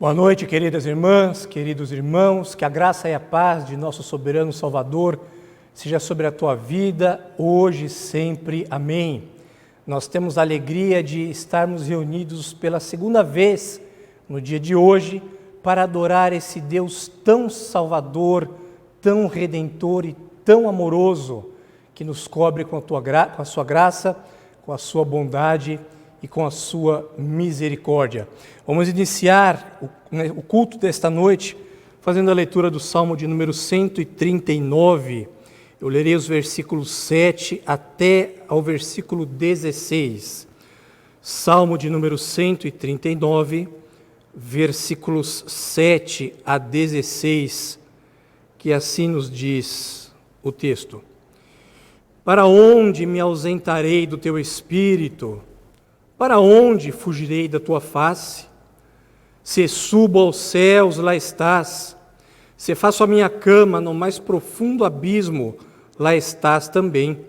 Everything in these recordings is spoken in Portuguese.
Boa noite, queridas irmãs, queridos irmãos, que a graça e a paz de nosso soberano Salvador seja sobre a tua vida, hoje e sempre. Amém. Nós temos a alegria de estarmos reunidos pela segunda vez no dia de hoje para adorar esse Deus tão salvador, tão redentor e tão amoroso, que nos cobre com a sua graça, com a sua bondade e com a sua misericórdia. Vamos iniciar o culto desta noite fazendo a leitura do Salmo de número 139. Eu lerei os versículos 7 até ao versículo 16. Salmo de número 139, versículos 7 a 16, que assim nos diz o texto. Para onde me ausentarei do teu espírito? Para onde fugirei da tua face? Se subo aos céus, lá estás. Se faço a minha cama no mais profundo abismo, lá estás também.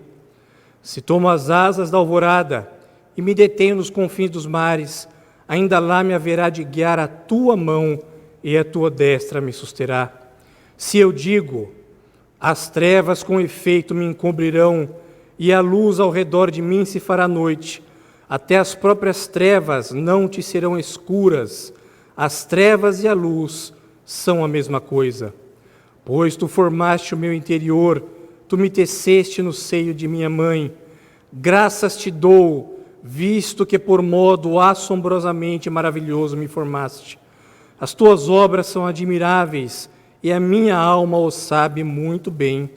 Se tomo as asas da alvorada e me detenho nos confins dos mares, ainda lá me haverá de guiar a tua mão e a tua destra me susterá. Se eu digo, as trevas com efeito me encobrirão e a luz ao redor de mim se fará noite, até as próprias trevas não te serão escuras. As trevas e a luz são a mesma coisa. Pois tu formaste o meu interior, tu me teceste no seio de minha mãe. Graças te dou, visto que por modo assombrosamente maravilhoso me formaste. As tuas obras são admiráveis, e a minha alma o sabe muito bem.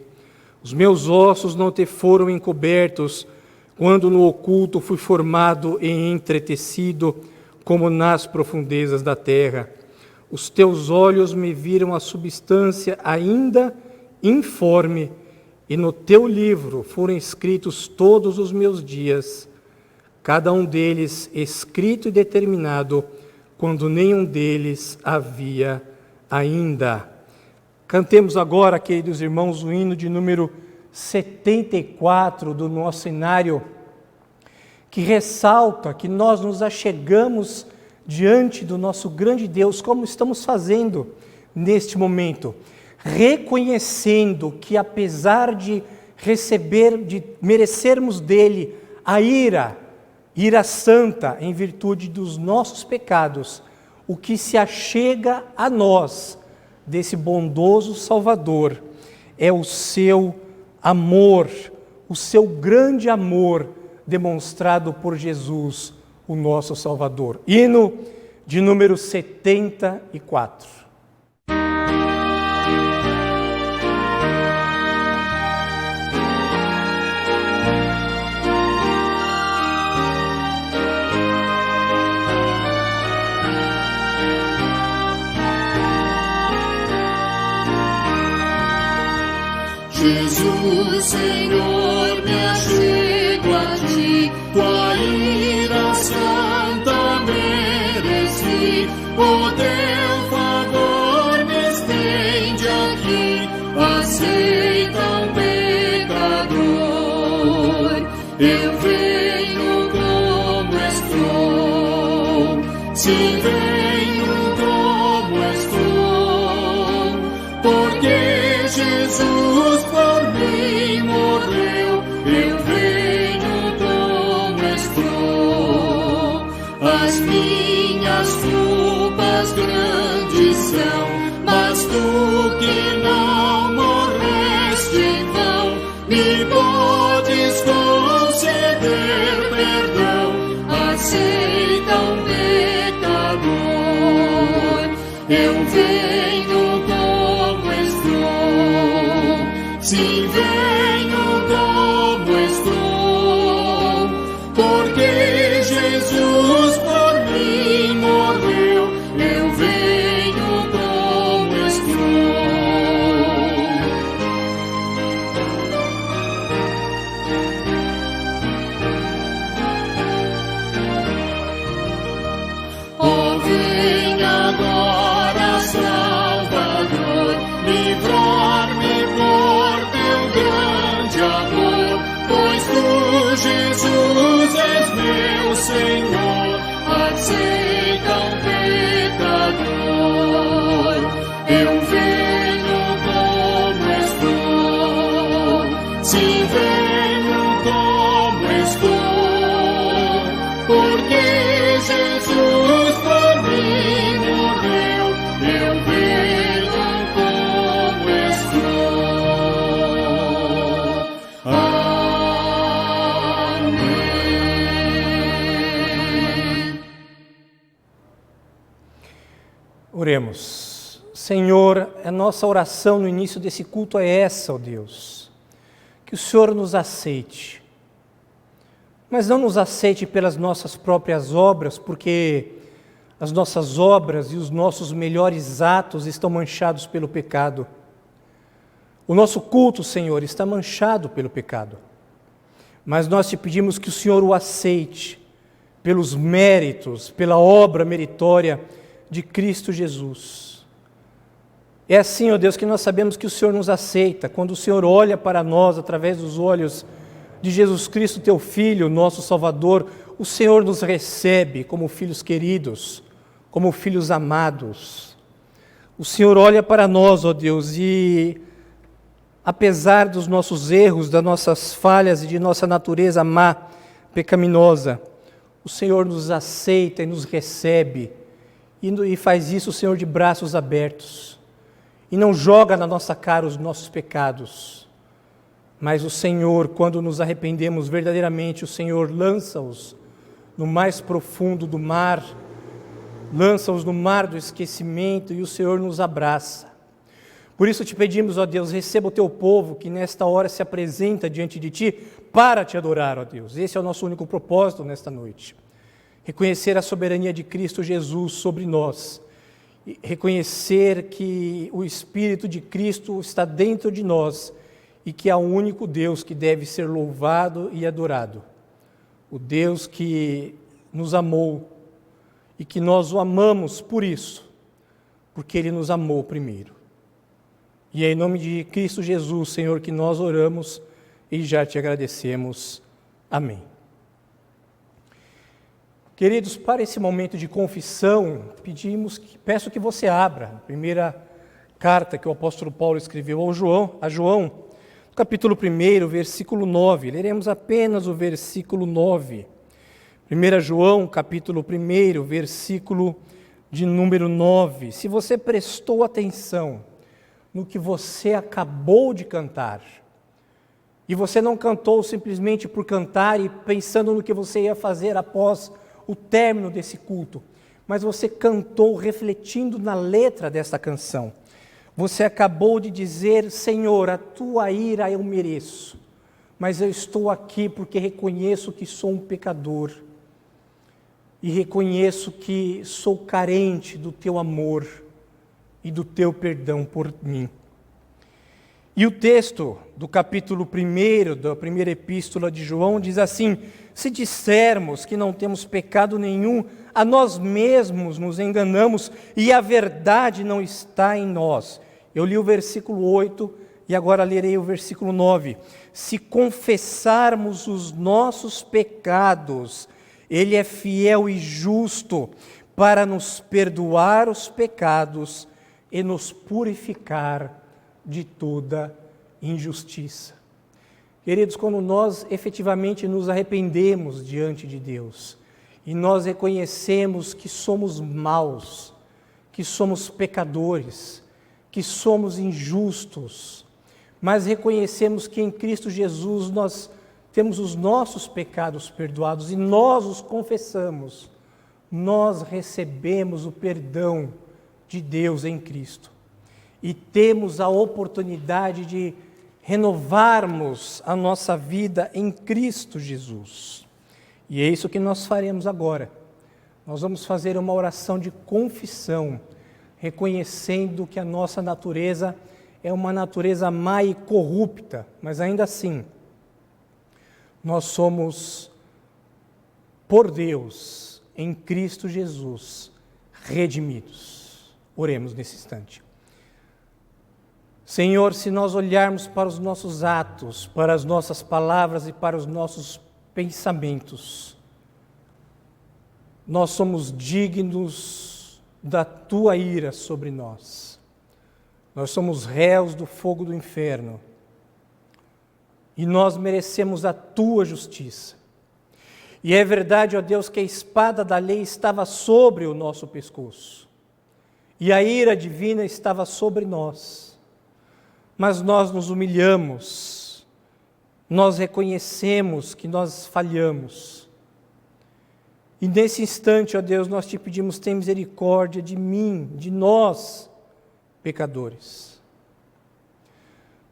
Os meus ossos não te foram encobertos, quando no oculto fui formado e entretecido, como nas profundezas da terra. Os teus olhos me viram a substância ainda informe, e no teu livro foram escritos todos os meus dias, cada um deles escrito e determinado, quando nenhum deles havia ainda. Cantemos agora, queridos irmãos, o hino de número 74 do nosso cenário, que ressalta que nós nos achegamos diante do nosso grande Deus, como estamos fazendo neste momento, reconhecendo que apesar de merecermos dele a ira santa em virtude dos nossos pecados, o que se achega a nós desse bondoso Salvador é o seu amor, o seu grande amor demonstrado por Jesus, o nosso Salvador. Hino de número 74. Jesus, Senhor, me achego a ti, tua ira santa mereci, o teu favor me estende aqui, aceita um pecador. Eu venho como estou, sim, venho como estou, porque Jesus por mim morreu. Eu venho como estou, as minhas culpas grandes são, mas tu que não morreste em vão, me podes conceder perdão. Aceita um pecador. Eu venho como estou, sim, venho como estou, porque Jesus por mim morreu. Eu venho como estou. Oh, vem agora, Salvador, livrar-me por teu eu venho como estou. Sim, venho como estou, porque Jesus por mim morreu. Eu venho como estou. Amém. Oremos. Senhor, a nossa oração no início desse culto é essa, ó Deus, que o Senhor nos aceite, mas não nos aceite pelas nossas próprias obras, porque as nossas obras e os nossos melhores atos estão manchados pelo pecado. O nosso culto, Senhor, está manchado pelo pecado, mas nós te pedimos que o Senhor o aceite pelos méritos, pela obra meritória de Cristo Jesus. É assim, ó Deus, que nós sabemos que o Senhor nos aceita, quando o Senhor olha para nós através dos olhos de Jesus Cristo, teu Filho, nosso Salvador, o Senhor nos recebe como filhos queridos, como filhos amados. O Senhor olha para nós, ó Deus, e apesar dos nossos erros, das nossas falhas e de nossa natureza má, pecaminosa, o Senhor nos aceita e nos recebe, e faz isso, o Senhor, de braços abertos. E não joga na nossa cara os nossos pecados, mas o Senhor, quando nos arrependemos verdadeiramente, o Senhor lança-os no mais profundo do mar, lança-os no mar do esquecimento, e o Senhor nos abraça. Por isso te pedimos, ó Deus, receba o teu povo que nesta hora se apresenta diante de ti para te adorar, ó Deus. Esse é o nosso único propósito nesta noite. Reconhecer a soberania de Cristo Jesus sobre nós, reconhecer que o Espírito de Cristo está dentro de nós e que há um único Deus que deve ser louvado e adorado. O Deus que nos amou e que nós o amamos por isso, porque Ele nos amou primeiro. E é em nome de Cristo Jesus, Senhor, que nós oramos e já te agradecemos. Amém. Queridos, para esse momento de confissão, peço que você abra a primeira carta que o apóstolo Paulo escreveu a João, capítulo 1, versículo 9. Leremos apenas o versículo 9. 1 João, capítulo 1, versículo de número 9. Se você prestou atenção no que você acabou de cantar, e você não cantou simplesmente por cantar e pensando no que você ia fazer após o término desse culto, mas você cantou refletindo na letra desta canção. Você acabou de dizer: Senhor, a tua ira eu mereço, mas eu estou aqui porque reconheço que sou um pecador e reconheço que sou carente do teu amor e do teu perdão por mim. E o texto do capítulo 1, da primeira epístola de João, diz assim: se dissermos que não temos pecado nenhum, a nós mesmos nos enganamos e a verdade não está em nós. Eu li o versículo 8 e agora lerei o versículo 9. Se confessarmos os nossos pecados, Ele é fiel e justo para nos perdoar os pecados e nos purificar de toda injustiça. Queridos, quando nós efetivamente nos arrependemos diante de Deus e nós reconhecemos que somos maus, que somos pecadores, que somos injustos, mas reconhecemos que em Cristo Jesus nós temos os nossos pecados perdoados e nós os confessamos, nós recebemos o perdão de Deus em Cristo. E temos a oportunidade de renovarmos a nossa vida em Cristo Jesus. E é isso que nós faremos agora. Nós vamos fazer uma oração de confissão, reconhecendo que a nossa natureza é uma natureza má e corrupta, mas ainda assim, nós somos, por Deus, em Cristo Jesus, redimidos. Oremos nesse instante. Senhor, se nós olharmos para os nossos atos, para as nossas palavras e para os nossos pensamentos, nós somos dignos da Tua ira sobre nós. Nós somos réus do fogo do inferno. E nós merecemos a tua justiça. E é verdade, ó Deus, que a espada da lei estava sobre o nosso pescoço. E a ira divina estava sobre nós. Mas nós nos humilhamos. Nós reconhecemos que nós falhamos. E nesse instante, ó Deus, nós te pedimos, tem misericórdia de mim, de nós, pecadores.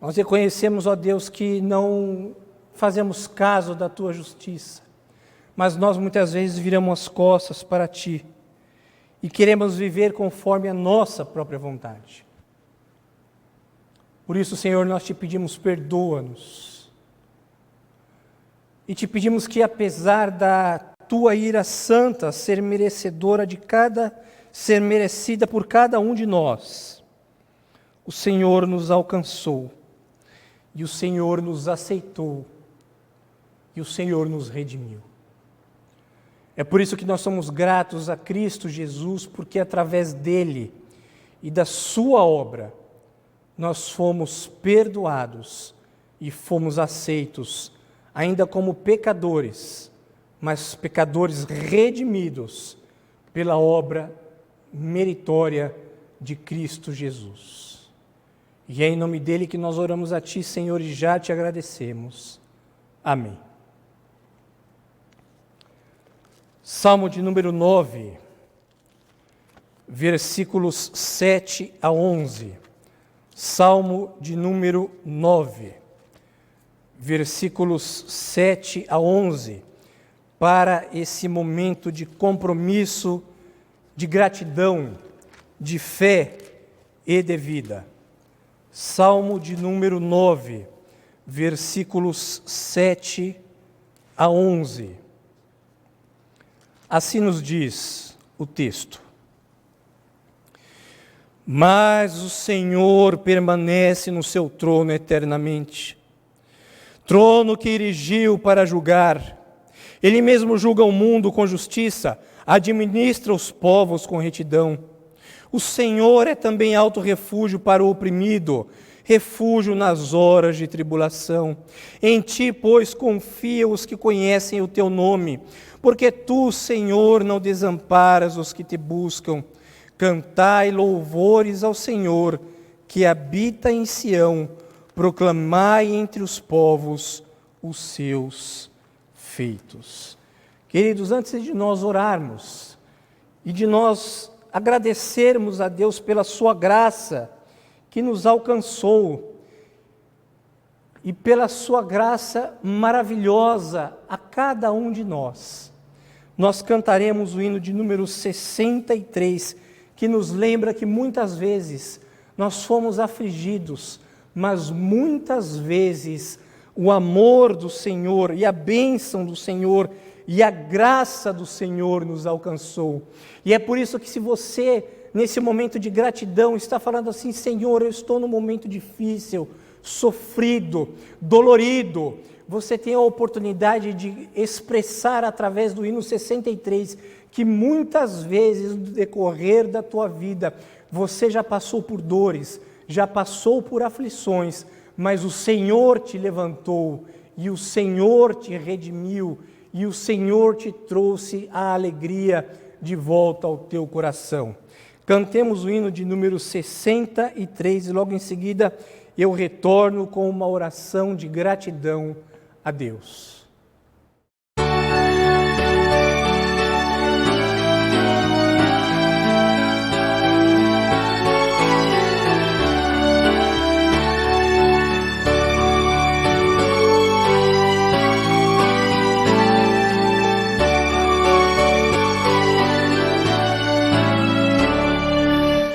Nós reconhecemos, ó Deus, que não fazemos caso da tua justiça, mas nós muitas vezes viramos as costas para ti e queremos viver conforme a nossa própria vontade. Por isso, Senhor, nós te pedimos, perdoa-nos. E te pedimos que, apesar da tua ira santa ser merecida por cada um de nós, o Senhor nos alcançou, e o Senhor nos aceitou, e o Senhor nos redimiu. É por isso que nós somos gratos a Cristo Jesus, porque através dele e da sua obra, nós fomos perdoados e fomos aceitos, ainda como pecadores, mas pecadores redimidos pela obra meritória de Cristo Jesus. E é em nome dele que nós oramos a ti, Senhor, e já te agradecemos. Amém. Salmo de número 9, versículos 7 a 11. Salmo de número 9, versículos 7 a 11, para esse momento de compromisso, de gratidão, de fé e de vida. Salmo de número 9, versículos 7 a 11. Assim nos diz o texto: Mas o Senhor permanece no seu trono eternamente, trono que erigiu para julgar. Ele mesmo julga o mundo com justiça, administra os povos com retidão. O Senhor é também alto refúgio para o oprimido, refúgio nas horas de tribulação. Em ti, pois, confiam os que conhecem o teu nome, porque tu, Senhor, não desamparas os que te buscam. Cantai louvores ao Senhor, que habita em Sião, proclamai entre os povos os seus feitos. Queridos, antes de nós orarmos e de nós agradecermos a Deus pela sua graça que nos alcançou e pela sua graça maravilhosa a cada um de nós, nós cantaremos o hino de número 63, que nos lembra que muitas vezes nós fomos afligidos, mas muitas vezes o amor do Senhor e a bênção do Senhor e a graça do Senhor nos alcançou. E é por isso que, se você, nesse momento de gratidão, está falando assim: Senhor, eu estou num momento difícil, sofrido, dolorido, você tem a oportunidade de expressar através do hino 63 que muitas vezes no decorrer da tua vida você já passou por dores, já passou por aflições, mas o Senhor te levantou e o Senhor te redimiu e o Senhor te trouxe a alegria de volta ao teu coração. Cantemos o hino de número 63 e logo em seguida eu retorno com uma oração de gratidão a Deus.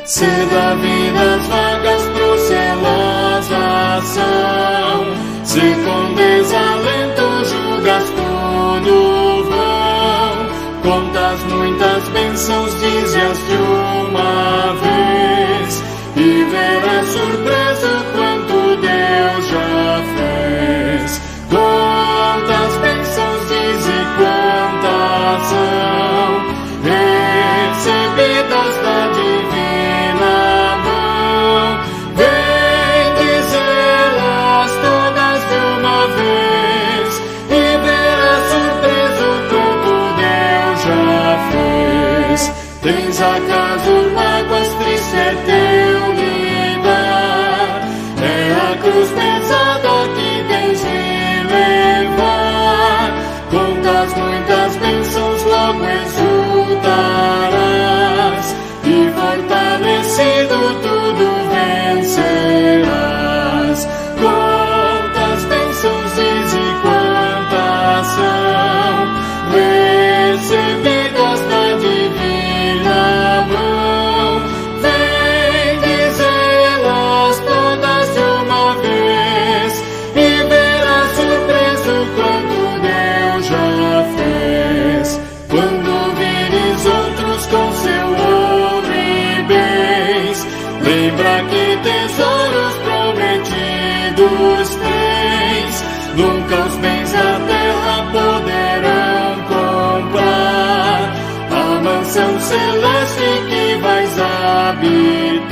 Se da vida as vagas procelosa são, se com desalento julgas tudo vão, contas muitas bênçãos, dize-as de uma vez, e verás surpreso quanto Deus já fez. Quantas bênçãos, dize quantas são, recebidas da divina mão. Lembra que tesouros prometidos tens, nunca os bens da terra poderão comprar a mansão celeste que vais habitar.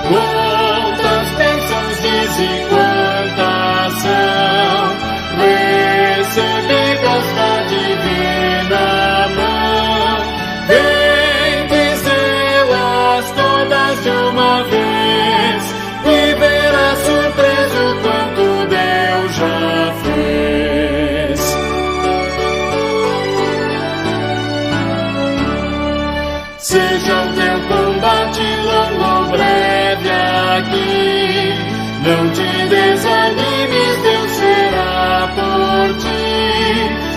Quantas bênçãos diz e quantas são recebidas da divina mão. Vem dizê-las todas de uma vez e verás surpreso quanto Deus já fez. Seja o teu combate longo ou breve aqui, não te desanimes, Deus será por ti.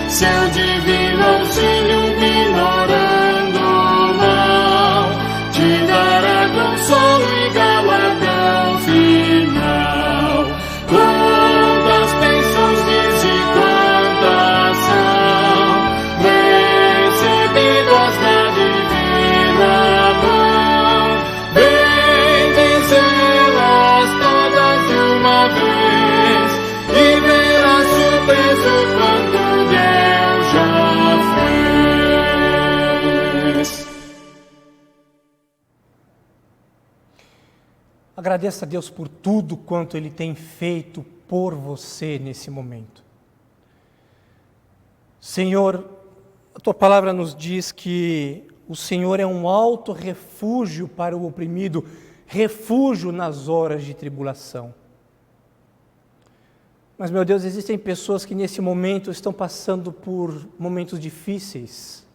Seu divino auxílio ignorando o mal, te dará consolo e galardão final. Quantas bênçãos diz e quantas são recebidas da divina mão. Vem dizê-las todas de uma vez e verás surpreso quanto Deus já fez. Agradeça a Deus por tudo quanto Ele tem feito por você nesse momento. Senhor, a Tua palavra nos diz que o Senhor é um alto refúgio para o oprimido, refúgio nas horas de tribulação. Mas, meu Deus, existem pessoas que nesse momento estão passando por momentos difíceis.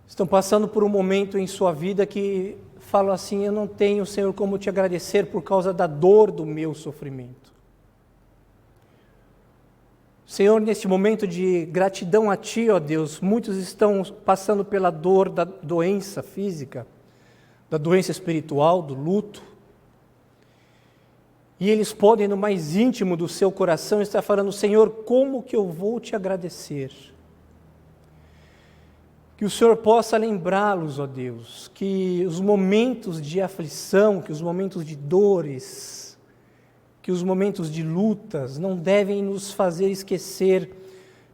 Estão passando por um momento em sua vida que falam assim: eu não tenho, Senhor, como te agradecer por causa da dor do meu sofrimento. Senhor, nesse momento de gratidão a Ti, ó Deus, muitos estão passando pela dor da doença física, da doença espiritual, do luto. E eles podem, no mais íntimo do seu coração, estar falando: Senhor, como que eu vou te agradecer? Que o Senhor possa lembrá-los, ó Deus, que os momentos de aflição, que os momentos de dores, que os momentos de lutas não devem nos fazer esquecer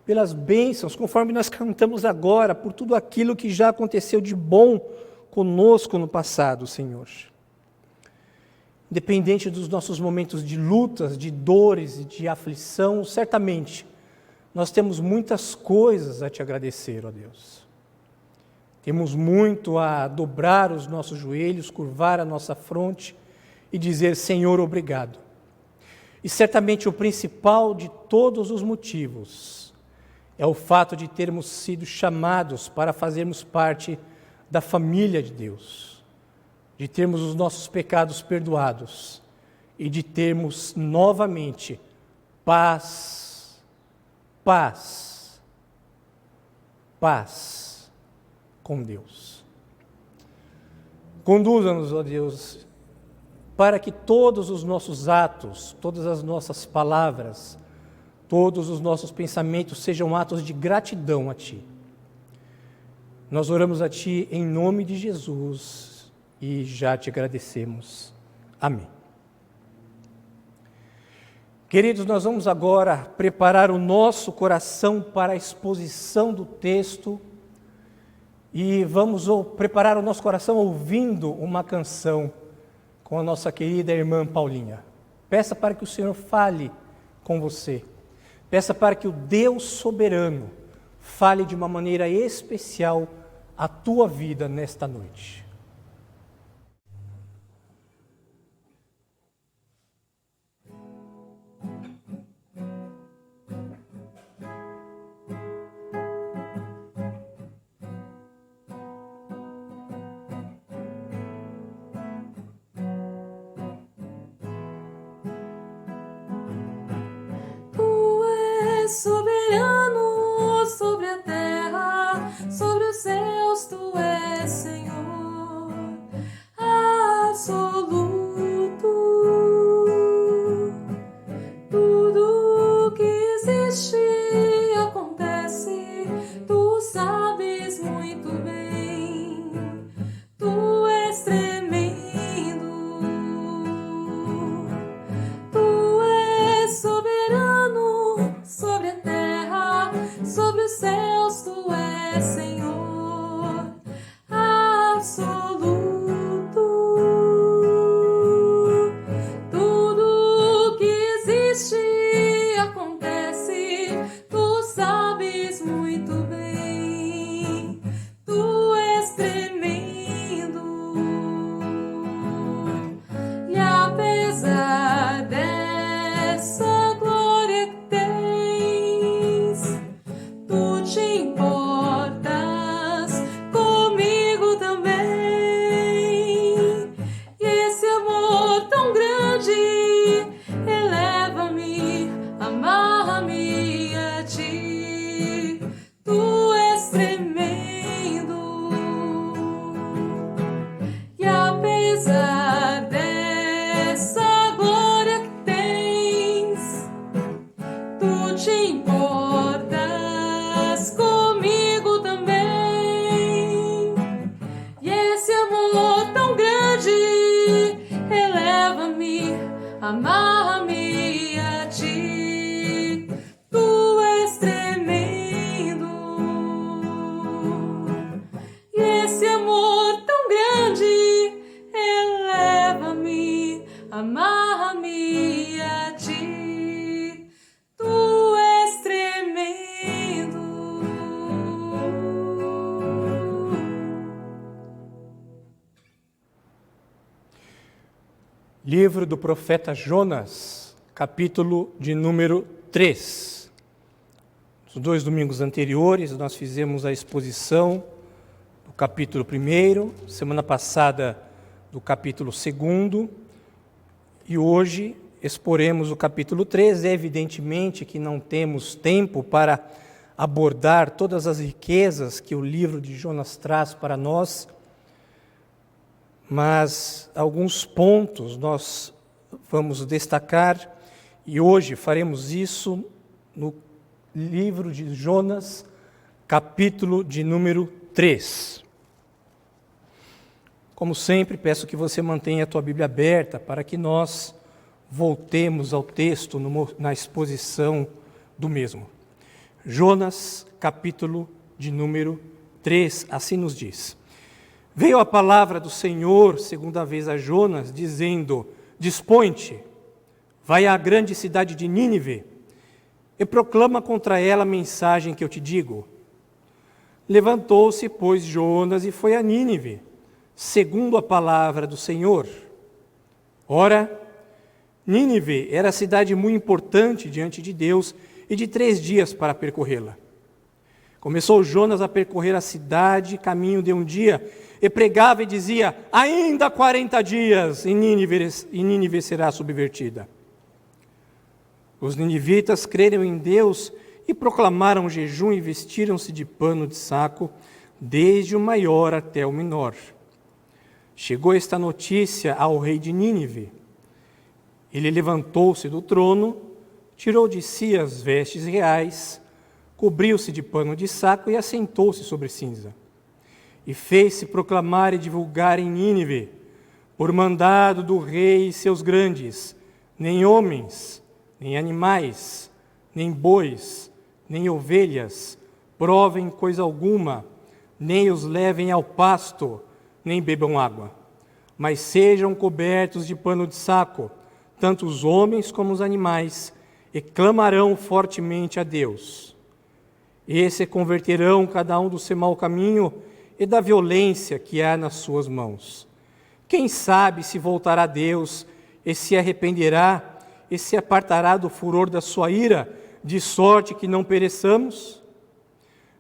pelas bênçãos, conforme nós cantamos agora, por tudo aquilo que já aconteceu de bom conosco no passado, Senhor. Independente dos nossos momentos de lutas, de dores e de aflição, certamente nós temos muitas coisas a te agradecer, ó Deus. Temos muito a dobrar os nossos joelhos, curvar a nossa fronte e dizer: Senhor, obrigado. E certamente o principal de todos os motivos é o fato de termos sido chamados para fazermos parte da família de Deus, de termos os nossos pecados perdoados e de termos novamente paz, paz, paz com Deus. Conduza-nos, ó Deus, para que todos os nossos atos, todas as nossas palavras, todos os nossos pensamentos sejam atos de gratidão a Ti. Nós oramos a Ti em nome de Jesus e já te agradecemos. Amém. Queridos, nós vamos agora preparar o nosso coração para a exposição do texto e vamos preparar o nosso coração ouvindo uma canção com a nossa querida irmã Paulinha. Peça para que o Senhor fale com você. Peça para que o Deus soberano fale de uma maneira especial a tua vida nesta noite. Soberano sobre a terra, sobre os céus, tu és Senhor absoluto. Tudo que existe acontece, tu sabes muito bem. Tu amarra-me a ti. Tu és tremendo, e esse amor tão grande eleva-me, amarra-me a ti. Tu és tremendo. Livro do profeta Jonas, capítulo de número 3. Nos 2 domingos anteriores, nós fizemos a exposição do capítulo 1, semana passada do capítulo 2, e hoje exporemos o capítulo 3. É evidentemente que não temos tempo para abordar todas as riquezas que o livro de Jonas traz para nós, mas alguns pontos nós vamos destacar, e hoje faremos isso no livro de Jonas, capítulo de número 3. Como sempre, peço que você mantenha a tua Bíblia aberta para que nós voltemos ao texto na exposição do mesmo. Jonas, capítulo de número 3, assim nos diz: Veio a palavra do Senhor, segunda vez a Jonas, dizendo: Dispõe-te, vai à grande cidade de Nínive, e proclama contra ela a mensagem que eu te digo. Levantou-se, pois, Jonas e foi a Nínive, segundo a palavra do Senhor. Ora, Nínive era cidade muito importante diante de Deus, e de 3 dias para percorrê-la. Começou Jonas a percorrer a cidade, caminho de um dia, e pregava e dizia: ainda 40 dias e Nínive será subvertida. Os ninivitas creram em Deus e proclamaram jejum e vestiram-se de pano de saco, desde o maior até o menor. Chegou esta notícia ao rei de Nínive. Ele levantou-se do trono, tirou de si as vestes reais, cobriu-se de pano de saco e assentou-se sobre cinza. E fez-se proclamar e divulgar em Nínive, por mandado do rei e seus grandes: nem homens, nem animais, nem bois, nem ovelhas provem coisa alguma, nem os levem ao pasto, nem bebam água, mas sejam cobertos de pano de saco, tanto os homens como os animais, e clamarão fortemente a Deus. E se converterão cada um do seu mau caminho e da violência que há nas suas mãos. Quem sabe se voltará a Deus e se arrependerá e se apartará do furor da sua ira, de sorte que não pereçamos?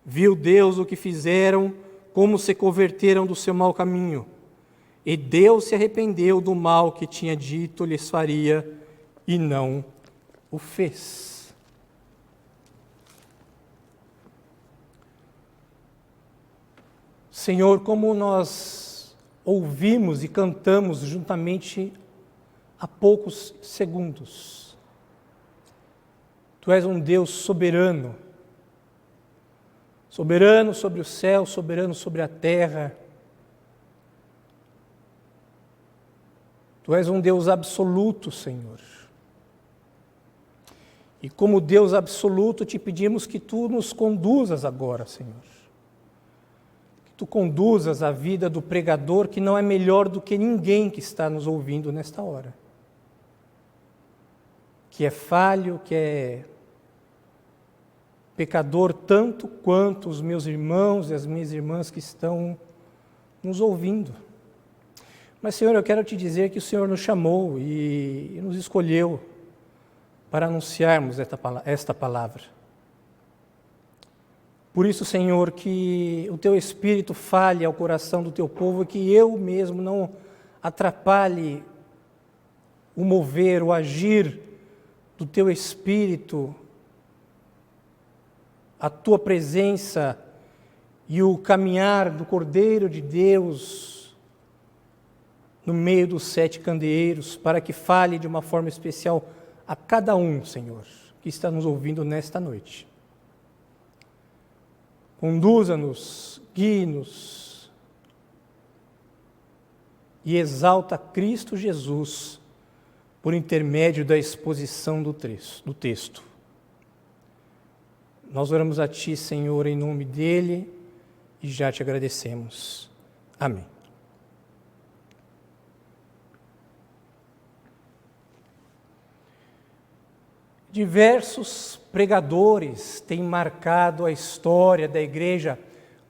Viu Deus o que fizeram, como se converteram do seu mau caminho. E Deus se arrependeu do mal que tinha dito lhes faria, e não o fez. Senhor, como nós ouvimos e cantamos juntamente há poucos segundos, Tu és um Deus soberano, soberano sobre o céu, soberano sobre a terra. Tu és um Deus absoluto, Senhor. E como Deus absoluto, te pedimos que Tu nos conduzas agora, Senhor. Que Tu conduzas a vida do pregador, que não é melhor do que ninguém que está nos ouvindo nesta hora. Que é falho, que é pecador tanto quanto os meus irmãos e as minhas irmãs que estão nos ouvindo. Mas, Senhor, eu quero te dizer que o Senhor nos chamou e nos escolheu para anunciarmos esta palavra. Por isso, Senhor, que o Teu Espírito fale ao coração do Teu povo e que eu mesmo não atrapalhe o mover, o agir do Teu Espírito, a Tua presença e o caminhar do Cordeiro de Deus no meio dos 7 candeeiros, para que fale de uma forma especial a cada um, Senhor, que está nos ouvindo nesta noite. Conduza-nos, guie-nos e exalta Cristo Jesus por intermédio da exposição do texto. Nós oramos a Ti, Senhor, em nome dEle, e já te agradecemos. Amém. Diversos pregadores têm marcado a história da igreja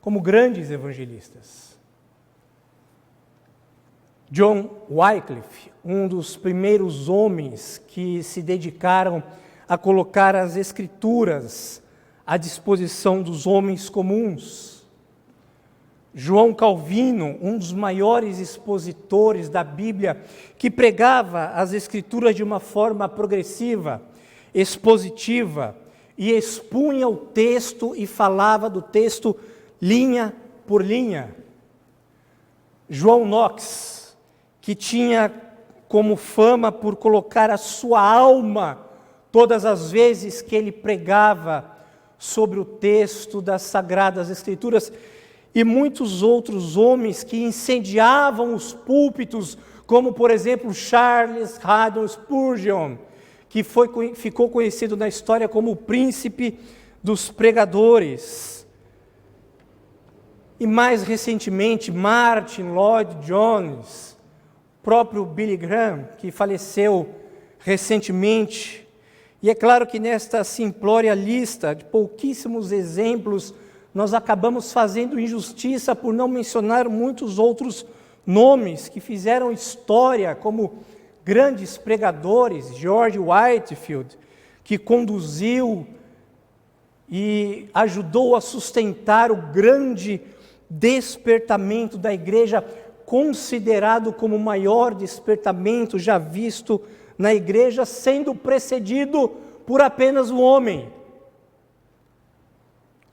como grandes evangelistas. John Wycliffe, um dos primeiros homens que se dedicaram a colocar as Escrituras à disposição dos homens comuns. João Calvino, um dos maiores expositores da Bíblia, que pregava as Escrituras de uma forma progressiva, expositiva, e expunha o texto e falava do texto linha por linha. João Knox, que tinha como fama por colocar a sua alma todas as vezes que ele pregava sobre o texto das Sagradas Escrituras, e muitos outros homens que incendiavam os púlpitos, como por exemplo Charles Haddon Spurgeon, que ficou conhecido na história como o príncipe dos pregadores. E mais recentemente, Martin Lloyd-Jones, próprio Billy Graham, que faleceu recentemente. E é claro que nesta simplória lista de pouquíssimos exemplos, nós acabamos fazendo injustiça por não mencionar muitos outros nomes que fizeram história como grandes pregadores. George Whitefield, que conduziu e ajudou a sustentar o grande despertamento da igreja, considerado como o maior despertamento já visto na igreja, sendo precedido por apenas um homem,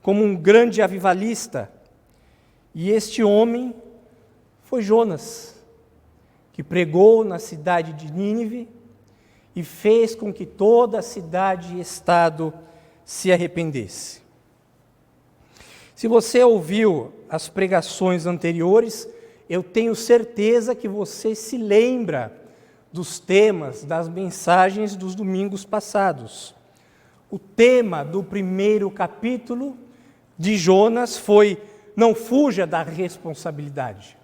como um grande avivalista. E este homem foi Jonas, que pregou na cidade de Nínive e fez com que toda a cidade e estado se arrependesse. Se você ouviu as pregações anteriores, eu tenho certeza que você se lembra dos temas das mensagens dos domingos passados. O tema do primeiro capítulo de Jonas foi: não fuja da responsabilidade.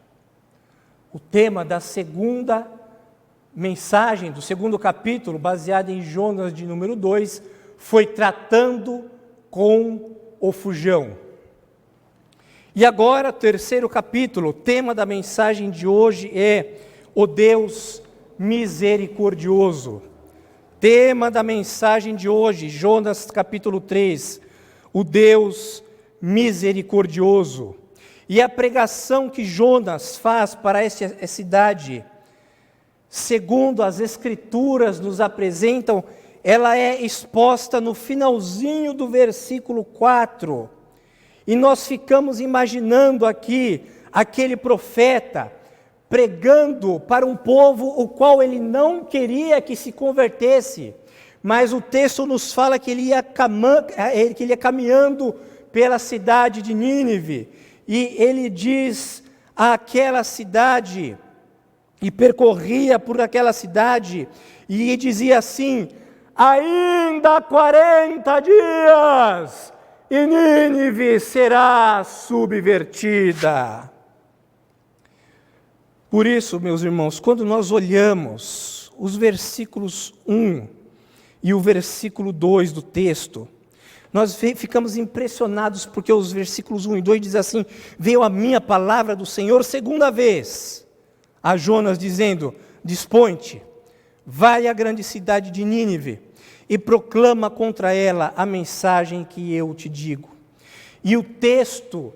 O tema da segunda mensagem, do segundo capítulo, baseado em Jonas de número 2, foi tratando com o fujão. E agora, o terceiro capítulo, o tema da mensagem de hoje é o Deus misericordioso. Tema da mensagem de hoje, Jonas capítulo 3, o Deus misericordioso. E a pregação que Jonas faz para essa cidade, segundo as Escrituras nos apresentam, ela é exposta no finalzinho do versículo 4. E nós ficamos imaginando aqui aquele profeta pregando para um povo o qual ele não queria que se convertesse, mas o texto nos fala que ele ia caminhando pela cidade de Nínive, e ele diz àquela cidade, e percorria por aquela cidade, e dizia assim: ainda 40 dias, e Nínive será subvertida. Por isso, meus irmãos, quando nós olhamos os versículos 1 e o versículo 2 do texto, nós ficamos impressionados, porque os versículos 1 e 2 dizem assim: veio a minha palavra do Senhor segunda vez a Jonas, dizendo: dispõe-te, vai à grande cidade de Nínive e proclama contra ela a mensagem que eu te digo. E o texto,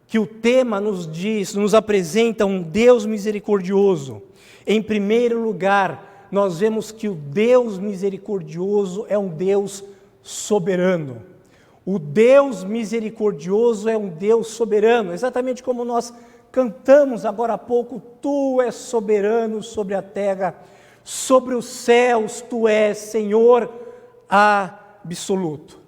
que o tema nos diz, nos apresenta um Deus misericordioso. Em primeiro lugar, nós vemos que o Deus misericordioso é um Deus soberano. O Deus misericordioso é um Deus soberano, exatamente como nós cantamos agora há pouco: tu és soberano sobre a terra, sobre os céus tu és Senhor absoluto.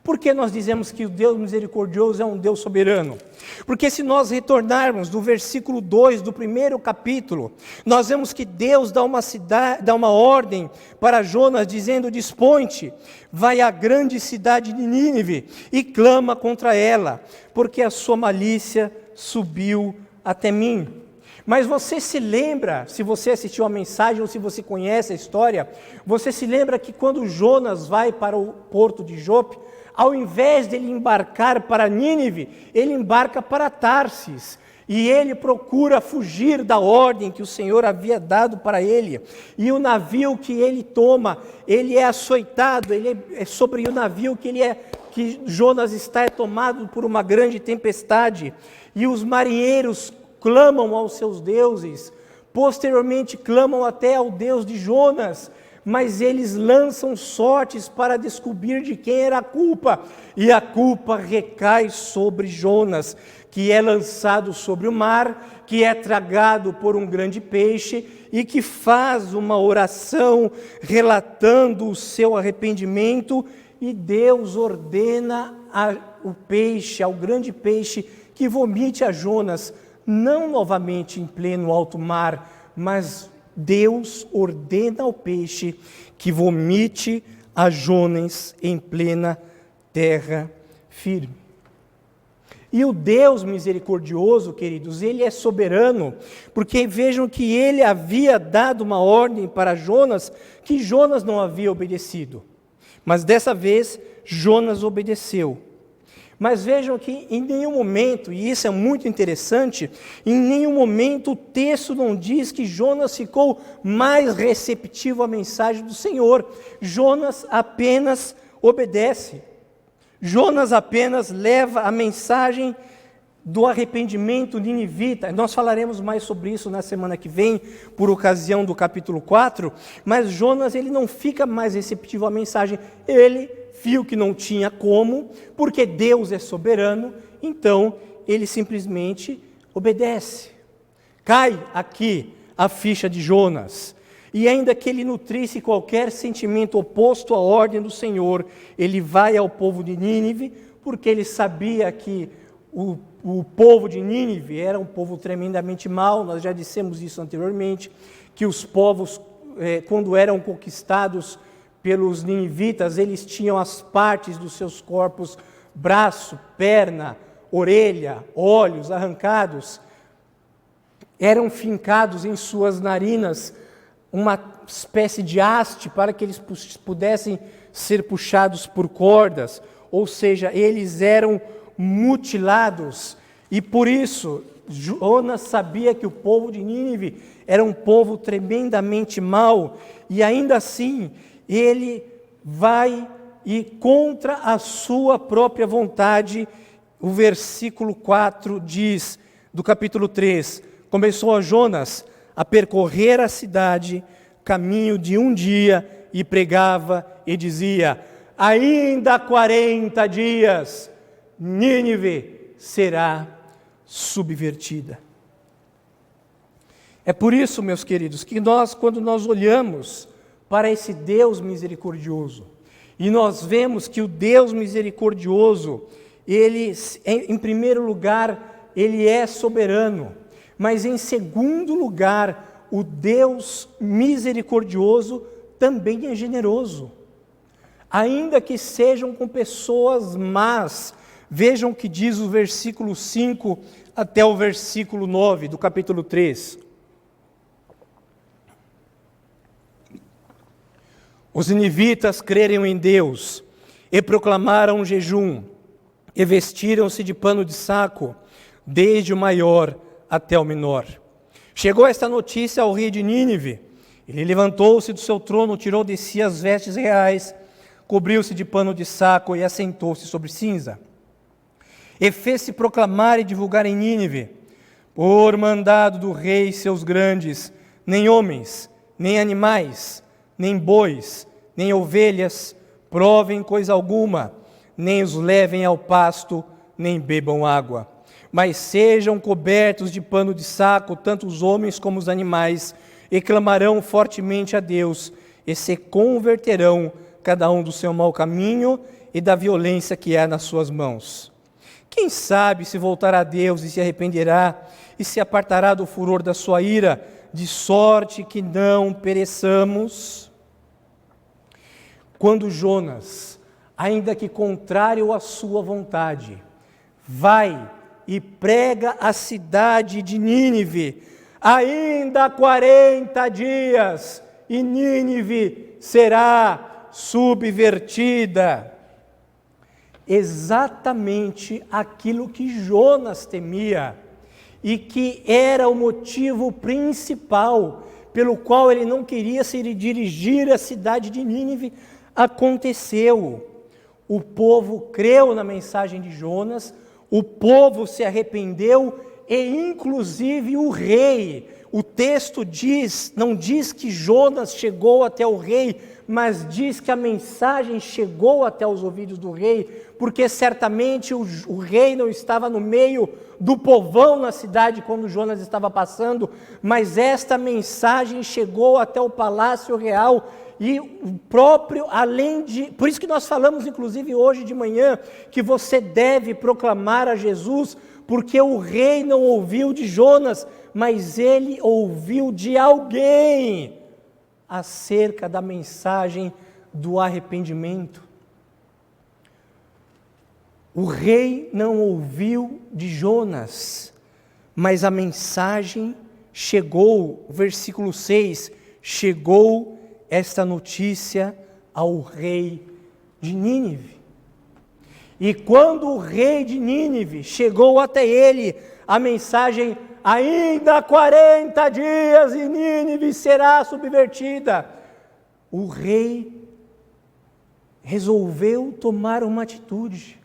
Por que nós dizemos que o Deus misericordioso é um Deus soberano? Porque se nós retornarmos do versículo 2 do primeiro capítulo, nós vemos que Deus dá uma ordem para Jonas, dizendo: desponte, vai à grande cidade de Nínive e clama contra ela, porque a sua malícia subiu até mim. Mas você se lembra, se você assistiu a mensagem ou se você conhece a história, você se lembra que quando Jonas vai para o porto de Jope, ao invés de ele embarcar para Nínive, ele embarca para Tarsis. E ele procura fugir da ordem que o Senhor havia dado para ele. E o navio que ele toma, ele é açoitado, é sobre o navio que Jonas está tomado por uma grande tempestade. E os marinheiros clamam aos seus deuses, posteriormente clamam até ao Deus de Jonas, mas eles lançam sortes para descobrir de quem era a culpa, e a culpa recai sobre Jonas, que é lançado sobre o mar, que é tragado por um grande peixe, e que faz uma oração relatando o seu arrependimento, e Deus ordena ao grande peixe, que vomite a Jonas, não novamente em pleno alto mar, mas Deus ordena ao peixe que vomite a Jonas em plena terra firme. E o Deus misericordioso, queridos, ele é soberano, porque vejam que ele havia dado uma ordem para Jonas, que Jonas não havia obedecido. Mas dessa vez, Jonas obedeceu. Mas vejam que em nenhum momento, e isso é muito interessante, em nenhum momento o texto não diz que Jonas ficou mais receptivo à mensagem do Senhor. Jonas apenas obedece. Jonas apenas leva a mensagem do arrependimento ninivita. Nós falaremos mais sobre isso na semana que vem, por ocasião do capítulo 4, mas Jonas ele não fica mais receptivo à mensagem. Ele viu que não tinha como, porque Deus é soberano, então ele simplesmente obedece. Cai aqui a ficha de Jonas. E ainda que ele nutrisse qualquer sentimento oposto à ordem do Senhor, ele vai ao povo de Nínive, porque ele sabia que o povo de Nínive era um povo tremendamente mau. Nós já dissemos isso anteriormente, que os povos, quando eram conquistados pelos ninivitas, eles tinham as partes dos seus corpos, braço, perna, orelha, olhos arrancados, eram fincados em suas narinas uma espécie de haste para que eles pudessem ser puxados por cordas, ou seja, eles eram mutilados, e por isso Jonas sabia que o povo de Nínive era um povo tremendamente mau, e ainda assim ele vai e contra a sua própria vontade. O versículo 4 diz, do capítulo 3, começou a Jonas a percorrer a cidade, caminho de um dia, e pregava e dizia: ainda 40 dias, Nínive será subvertida. É por isso, meus queridos, que quando nós olhamos para esse Deus misericordioso, e nós vemos que o Deus misericordioso, ele, em primeiro lugar, ele é soberano, mas em segundo lugar, o Deus misericordioso também é generoso, ainda que sejam com pessoas más. Vejam o que diz o versículo 5 até o versículo 9 do capítulo 3. Os ninivitas creram em Deus e proclamaram um jejum, e vestiram-se de pano de saco, desde o maior até o menor. Chegou esta notícia ao rei de Nínive. Ele levantou-se do seu trono, tirou de si as vestes reais, cobriu-se de pano de saco e assentou-se sobre cinza. E fez-se proclamar e divulgar em Nínive, por mandado do rei seus grandes, nem homens, nem animais, nem bois, nem ovelhas, provem coisa alguma, nem os levem ao pasto, nem bebam água. Mas sejam cobertos de pano de saco, tanto os homens como os animais, e clamarão fortemente a Deus, e se converterão cada um do seu mau caminho, e da violência que há nas suas mãos. Quem sabe se voltará a Deus e se arrependerá e se apartará do furor da sua ira, de sorte que não pereçamos? Quando Jonas, ainda que contrário à sua vontade, vai e prega a cidade de Nínive, ainda 40 dias e Nínive será subvertida. Exatamente aquilo que Jonas temia e que era o motivo principal pelo qual ele não queria se dirigir à cidade de Nínive, aconteceu. O povo creu na mensagem de Jonas, o povo se arrependeu e inclusive o rei. O texto não diz que Jonas chegou até o rei, mas diz que a mensagem chegou até os ouvidos do rei, porque certamente o rei não estava no meio do povão na cidade quando Jonas estava passando, mas esta mensagem chegou até o palácio real e o próprio, por isso que nós falamos inclusive hoje de manhã, que você deve proclamar a Jesus, porque o rei não ouviu de Jonas, mas ele ouviu de alguém acerca da mensagem do arrependimento. O rei não ouviu de Jonas, mas a mensagem chegou, versículo 6, chegou esta notícia ao rei de Nínive. E quando o rei de Nínive chegou até ele, a mensagem: ainda 40 dias e Nínive será subvertida. O rei resolveu tomar uma atitude.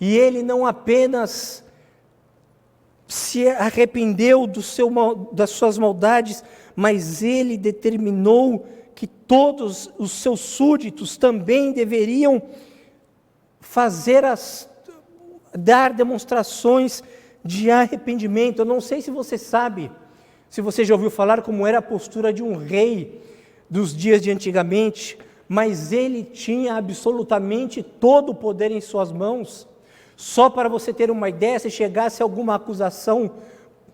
E ele não apenas se arrependeu das suas maldades, mas ele determinou que todos os seus súditos também deveriam dar demonstrações de arrependimento. Eu não sei se você sabe, se você já ouviu falar como era a postura de um rei dos dias de antigamente, mas ele tinha absolutamente todo o poder em suas mãos. Só para você ter uma ideia, se chegasse alguma acusação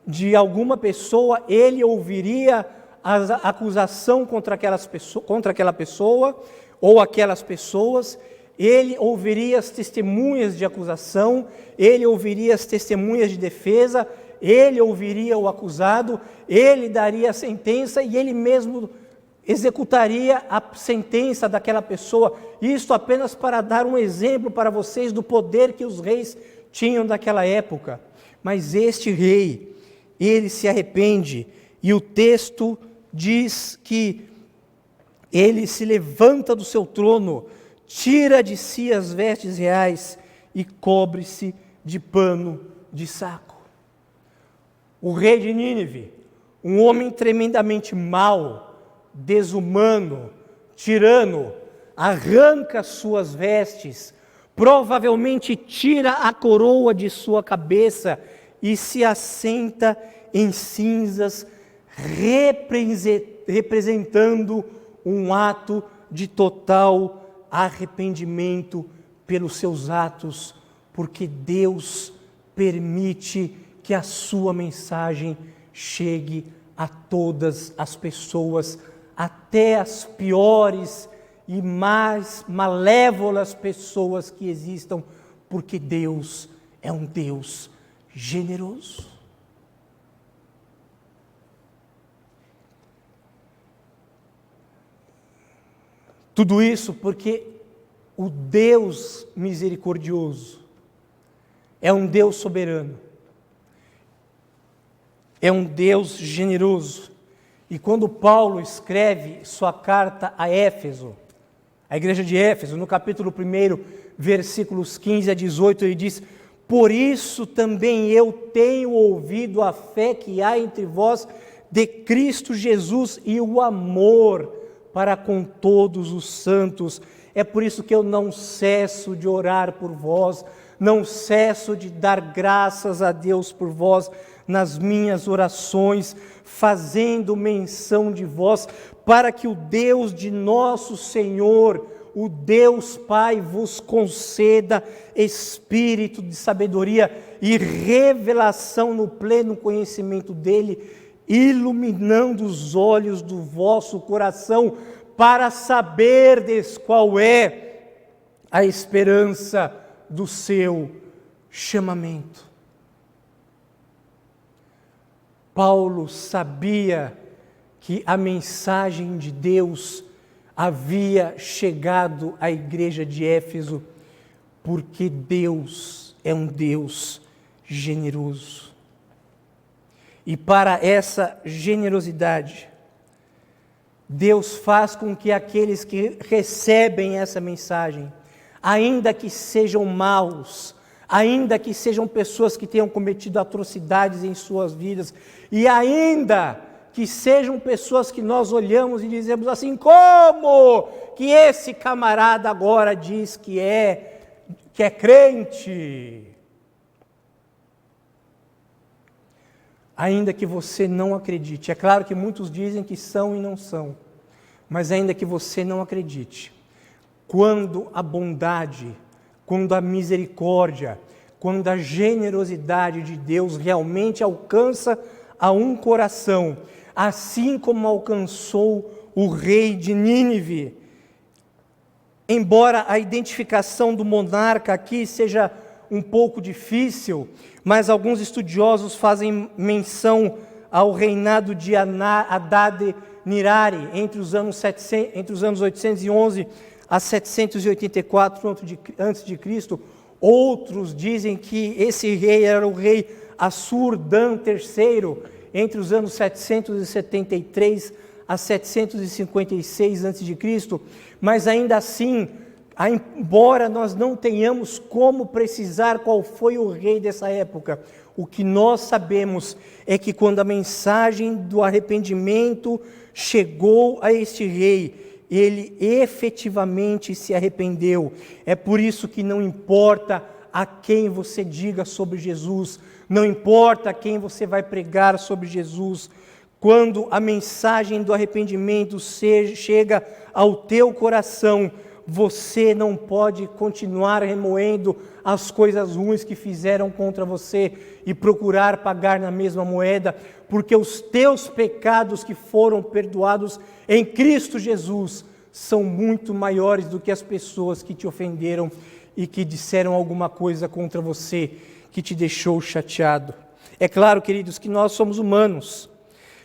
de alguma pessoa, ele ouviria a acusação contra aquela pessoa ou aquelas pessoas, ele ouviria as testemunhas de acusação, ele ouviria as testemunhas de defesa, ele ouviria o acusado, ele daria a sentença e ele mesmo executaria a sentença daquela pessoa. Isto apenas para dar um exemplo para vocês do poder que os reis tinham daquela época. Mas este rei, ele se arrepende, e o texto diz que ele se levanta do seu trono, tira de si as vestes reais e cobre-se de pano de saco. O rei de Nínive, um homem tremendamente mau, desumano, tirano, arranca suas vestes, provavelmente tira a coroa de sua cabeça e se assenta em cinzas, representando um ato de total arrependimento pelos seus atos, porque Deus permite que a sua mensagem chegue a todas as pessoas, até as piores e mais malévolas pessoas que existam, porque Deus é um Deus generoso. Tudo isso porque o Deus misericordioso é um Deus soberano, é um Deus generoso. E quando Paulo escreve sua carta a Éfeso, a igreja de Éfeso, no capítulo 1, versículos 15 a 18, ele diz: por isso também eu tenho ouvido a fé que há entre vós de Cristo Jesus e o amor para com todos os santos. É por isso que eu não cesso de orar por vós, não cesso de dar graças a Deus por vós nas minhas orações, fazendo menção de vós, para que o Deus de nosso Senhor, o Deus Pai vos conceda espírito de sabedoria e revelação no pleno conhecimento dele, iluminando os olhos do vosso coração, para saberdes qual é a esperança do seu chamamento. Paulo sabia que a mensagem de Deus havia chegado à igreja de Éfeso, porque Deus é um Deus generoso. E para essa generosidade, Deus faz com que aqueles que recebem essa mensagem, ainda que sejam maus, ainda que sejam pessoas que tenham cometido atrocidades em suas vidas, e ainda que sejam pessoas que nós olhamos e dizemos assim: como que esse camarada agora diz que é crente? Ainda que você não acredite, é claro que muitos dizem que são e não são, mas ainda que você não acredite, quando a bondade, quando a misericórdia, quando a generosidade de Deus realmente alcança a um coração, assim como alcançou o rei de Nínive, embora a identificação do monarca aqui seja um pouco difícil, mas alguns estudiosos fazem menção ao reinado de Hadad-Nirari entre os anos 811 a 784 a.C. Outros dizem que esse rei era o rei Assur-Dan III, entre os anos 773 a 756 a.C., mas ainda assim, embora nós não tenhamos como precisar qual foi o rei dessa época, o que nós sabemos é que quando a mensagem do arrependimento chegou a este rei, ele efetivamente se arrependeu. É por isso que não importa a quem você diga sobre Jesus, não importa a quem você vai pregar sobre Jesus, quando a mensagem do arrependimento chega ao teu coração, você não pode continuar remoendo as coisas ruins que fizeram contra você e procurar pagar na mesma moeda, porque os teus pecados que foram perdoados em Cristo Jesus são muito maiores do que as pessoas que te ofenderam e que disseram alguma coisa contra você que te deixou chateado. É claro, queridos, que nós somos humanos.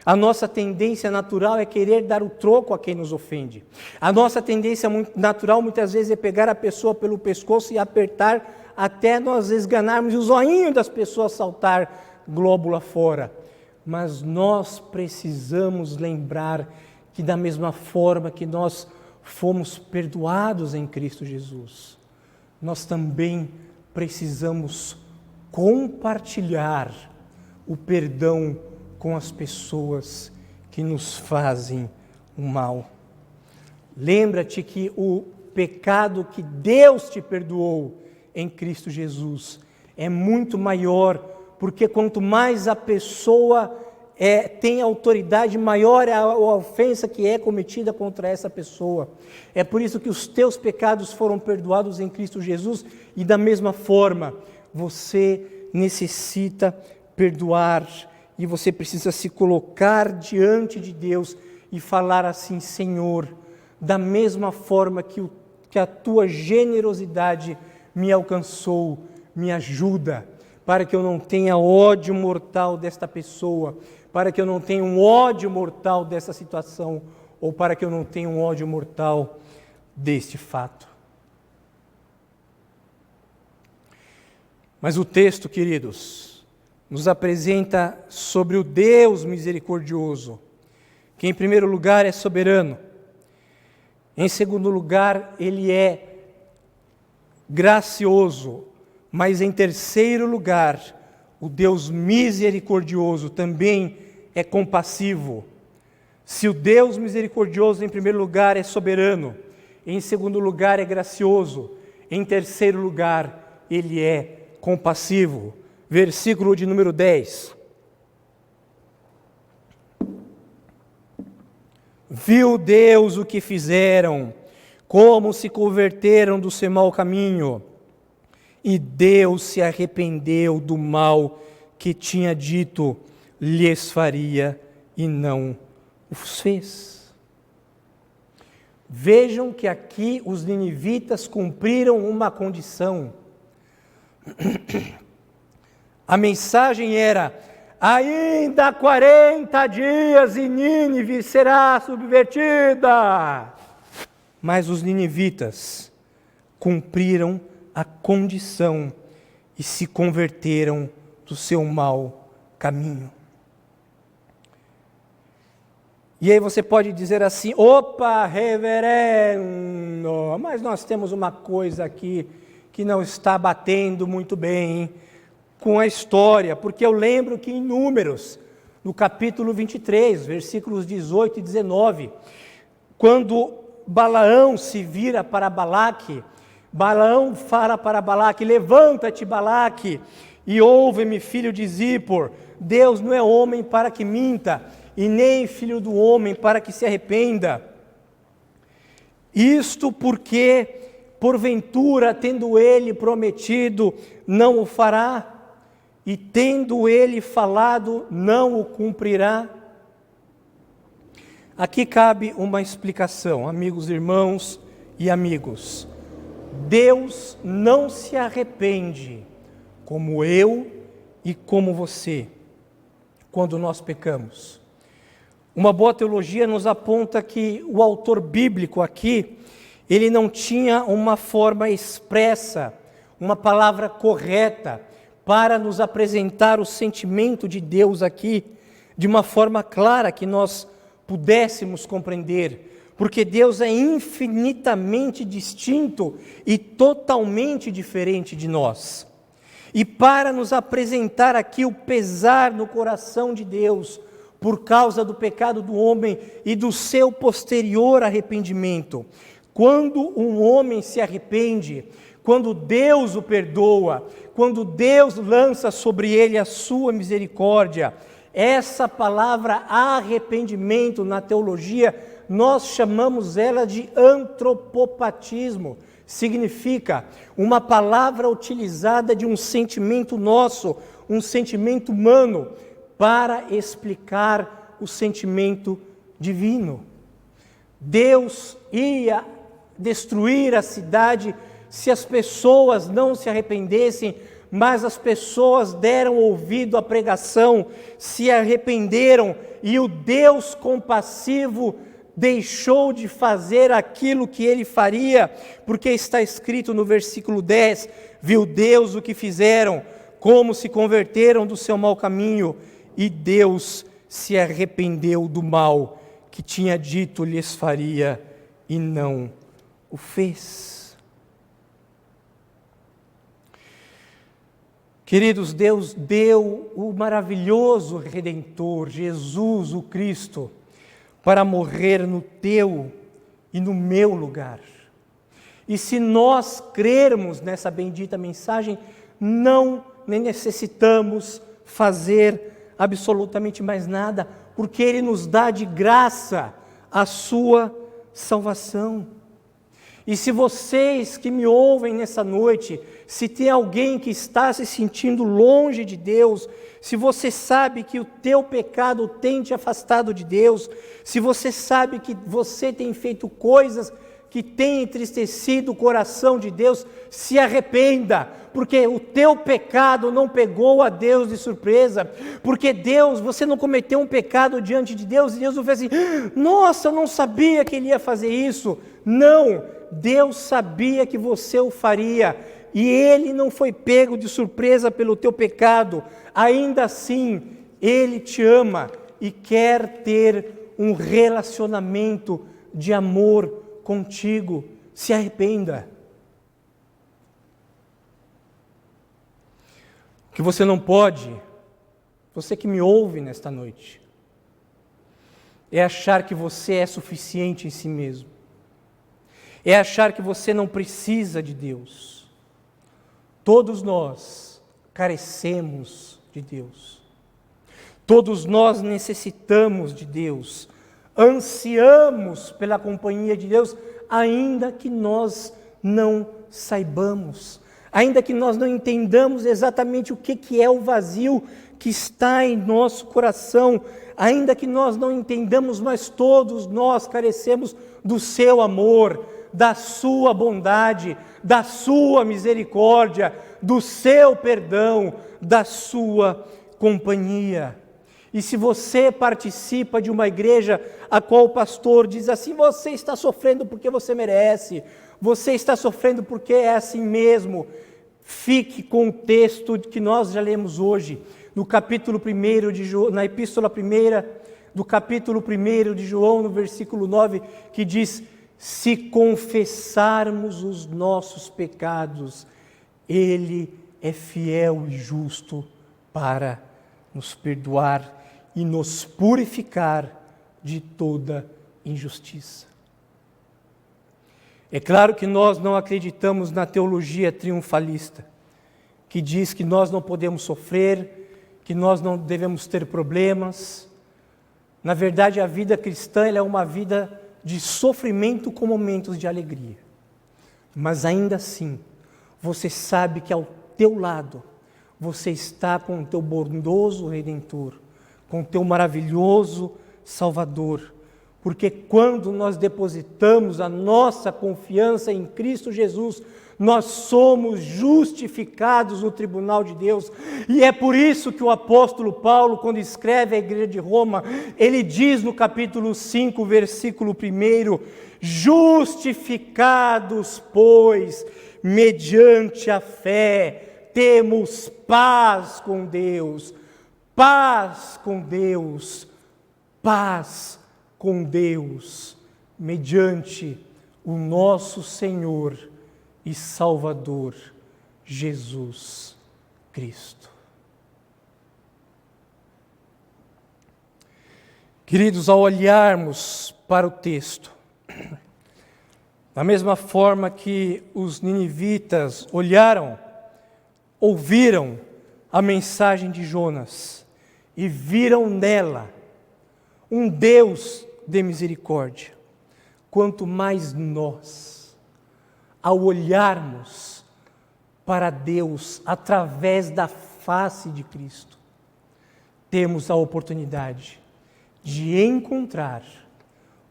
A nossa tendência natural é querer dar o troco a quem nos ofende. A nossa tendência natural muitas vezes é pegar a pessoa pelo pescoço e apertar até nós esganarmos e o zoinho das pessoas saltar glóbula fora. Mas nós precisamos lembrar que da mesma forma que nós fomos perdoados em Cristo Jesus, nós também precisamos compartilhar o perdão com as pessoas que nos fazem o mal. Lembra-te que o pecado que Deus te perdoou em Cristo Jesus é muito maior, porque quanto mais a pessoa tem autoridade, maior é a ofensa que é cometida contra essa pessoa. É por isso que os teus pecados foram perdoados em Cristo Jesus, e da mesma forma, você necessita perdoar, e você precisa se colocar diante de Deus e falar assim: Senhor, da mesma forma que a tua generosidade me alcançou, me ajuda, para que eu não tenha ódio mortal desta pessoa, para que eu não tenha um ódio mortal dessa situação, ou para que eu não tenha um ódio mortal deste fato. Mas o texto, queridos, nos apresenta sobre o Deus misericordioso, que em primeiro lugar é soberano, em segundo lugar ele é gracioso, mas em terceiro lugar, o Deus misericordioso também é compassivo. Se o Deus misericordioso em primeiro lugar é soberano, em segundo lugar é gracioso, em terceiro lugar ele é compassivo. Versículo de número 10. Viu Deus o que fizeram, como se converteram do seu mau caminho. E Deus se arrependeu do mal que tinha dito lhes faria e não os fez. Vejam que aqui os ninivitas cumpriram uma condição. A mensagem era: ainda 40 dias e Nínive será subvertida. Mas os ninivitas cumpriram a condição e se converteram do seu mau caminho. E aí você pode dizer assim: opa, reverendo, mas nós temos uma coisa aqui que não está batendo muito bem com a história, porque eu lembro que em Números, no capítulo 23, versículos 18 e 19, quando Balaão se vira para Balaque, Balaão fala para Balaque: levanta-te, Balaque, e ouve-me, filho de Zippor, Deus não é homem para que minta, e nem filho do homem para que se arrependa. Isto porque, porventura, tendo ele prometido, não o fará, e tendo ele falado, não o cumprirá. Aqui cabe uma explicação, amigos, irmãos e amigos. Deus não se arrepende, como eu e como você, quando nós pecamos. Uma boa teologia nos aponta que o autor bíblico aqui, ele não tinha uma forma expressa, uma palavra correta, para nos apresentar o sentimento de Deus aqui, de uma forma clara que nós pudéssemos compreender, porque Deus é infinitamente distinto e totalmente diferente de nós. E para nos apresentar aqui o pesar no coração de Deus, por causa do pecado do homem e do seu posterior arrependimento. Quando um homem se arrepende, quando Deus o perdoa, quando Deus lança sobre ele a sua misericórdia, essa palavra arrependimento na teologia, nós chamamos ela de antropopatismo. Significa uma palavra utilizada de um sentimento nosso, um sentimento humano, para explicar o sentimento divino. Deus ia destruir a cidade se as pessoas não se arrependessem, mas as pessoas deram ouvido à pregação, se arrependeram, e o Deus compassivo deixou de fazer aquilo que ele faria, porque está escrito no versículo 10, viu Deus o que fizeram, como se converteram do seu mau caminho, e Deus se arrependeu do mal que tinha dito lhes faria e não o fez. Queridos, Deus deu o maravilhoso Redentor, Jesus o Cristo, para morrer no teu e no meu lugar. E se nós crermos nessa bendita mensagem, não necessitamos fazer absolutamente mais nada, porque Ele nos dá de graça a sua salvação. E se vocês que me ouvem nessa noite, se tem alguém que está se sentindo longe de Deus, se você sabe que o teu pecado tem te afastado de Deus, se você sabe que você tem feito coisas que têm entristecido o coração de Deus, se arrependa, porque o teu pecado não pegou a Deus de surpresa, porque você não cometeu um pecado diante de Deus, e Deus não fez assim: nossa, eu não sabia que Ele ia fazer isso. Não, Deus sabia que você o faria, e Ele não foi pego de surpresa pelo teu pecado. Ainda assim, Ele te ama e quer ter um relacionamento de amor contigo. Se arrependa. O que você não pode, você que me ouve nesta noite, é achar que você é suficiente em si mesmo. É achar que você não precisa de Deus. Todos nós carecemos de Deus. Todos nós necessitamos de Deus. Ansiamos pela companhia de Deus, ainda que nós não saibamos, ainda que nós não entendamos exatamente o que é o vazio que está em nosso coração, ainda que nós não entendamos, mas todos nós carecemos do seu amor, da sua bondade, da sua misericórdia, do seu perdão, da sua companhia. E se você participa de uma igreja a qual o pastor diz assim, você está sofrendo porque você merece, você está sofrendo porque é assim mesmo, fique com o texto que nós já lemos hoje, no capítulo 1 de João, na epístola 1 do capítulo 1 de João, no versículo 9, que diz, se confessarmos os nossos pecados, Ele é fiel e justo para nos perdoar e nos purificar de toda injustiça. É claro que nós não acreditamos na teologia triunfalista, que diz que nós não podemos sofrer, que nós não devemos ter problemas. Na verdade, a vida cristã ela é uma vida de sofrimento com momentos de alegria. Mas ainda assim, você sabe que ao teu lado, você está com o teu bondoso Redentor, com o teu maravilhoso Salvador. Porque quando nós depositamos a nossa confiança em Cristo Jesus, nós somos justificados no tribunal de Deus. E é por isso que o apóstolo Paulo, quando escreve à igreja de Roma, ele diz no capítulo 5, versículo 1, justificados, pois, mediante a fé, temos paz com Deus, paz com Deus, paz com Deus, mediante o nosso Senhor e Salvador, Jesus Cristo. Queridos, ao olharmos para o texto, da mesma forma que os ninivitas olharam, ouviram a mensagem de Jonas e viram nela um Deus de misericórdia, quanto mais nós, ao olharmos para Deus através da face de Cristo, temos a oportunidade de encontrar